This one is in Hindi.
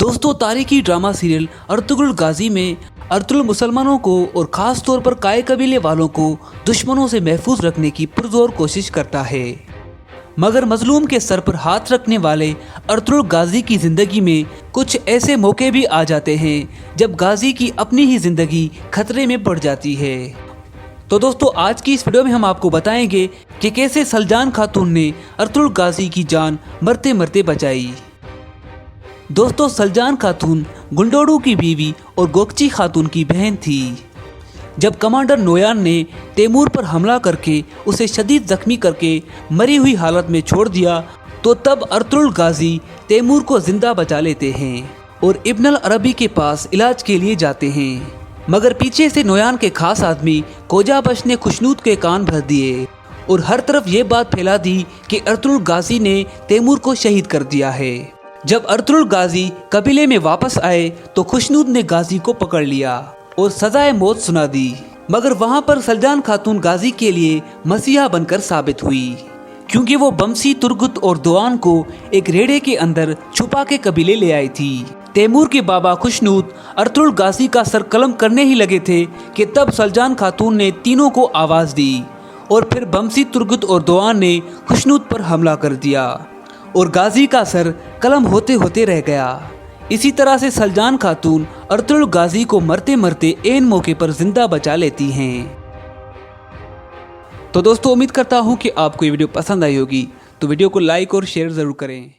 दोस्तों, तारीखी ड्रामा सीरियल अर्तुगरुल गाजी में अर्तुगरुल मुसलमानों को और ख़ास तौर पर काय कबीले वालों को दुश्मनों से महफूज रखने की पुरजोर कोशिश करता है, मगर मजलूम के सर पर हाथ रखने वाले अर्तुगरुल गाजी की ज़िंदगी में कुछ ऐसे मौके भी आ जाते हैं जब गाजी की अपनी ही ज़िंदगी खतरे में पड़ जाती है। तो दोस्तों, आज की इस वीडियो में हम आपको बताएंगे कि कैसे सलजान खातून ने अर्तुगरुल गाजी की जान मरते मरते बचाई। दोस्तों, सलजान खातून गुंडोडू की बीवी और गोकची खातून की बहन थी। जब कमांडर नोयान ने तैमूर पर हमला करके उसे शदीद जख्मी करके मरी हुई हालत में छोड़ दिया, तो तब अर्तुगरुल गाजी तैमूर को जिंदा बचा लेते हैं और इब्न अल अरबी के पास इलाज के लिए जाते हैं। मगर पीछे से नोयान के खास आदमी कोजाबश ने खुशनूद के कान भर दिए और हर तरफ ये बात फैला दी कि अर्तुगरुल गाजी ने तैमूर को शहीद कर दिया है। जब अर्तुगरुल गाजी कबीले में वापस आए तो खुशनूद ने गाजी को पकड़ लिया और सजाए मौत सुना दी, मगर वहां पर सलजान खातून गाजी के लिए मसीहा बनकर साबित हुई, क्योंकि वो बमसी, तुर्गुत और दोआन को एक रेड़े के अंदर छुपा के कबीले ले आई थी। तैमूर के बाबा खुशनूद अर्तुगरुल गाजी का सर कलम करने ही लगे थे कि तब सलजान खातून ने तीनों को आवाज दी और फिर बमसी, तुर्गुत और दोआन ने खुशनूद पर हमला कर दिया और गाजी का सर कलम होते होते रह गया। इसी तरह से सलजान खातून अर्तुगरुल गाजी को मरते मरते ऐन मौके पर जिंदा बचा लेती हैं। तो दोस्तों, उम्मीद करता हूँ कि आपको ये वीडियो पसंद आई होगी, तो वीडियो को लाइक और शेयर ज़रूर करें।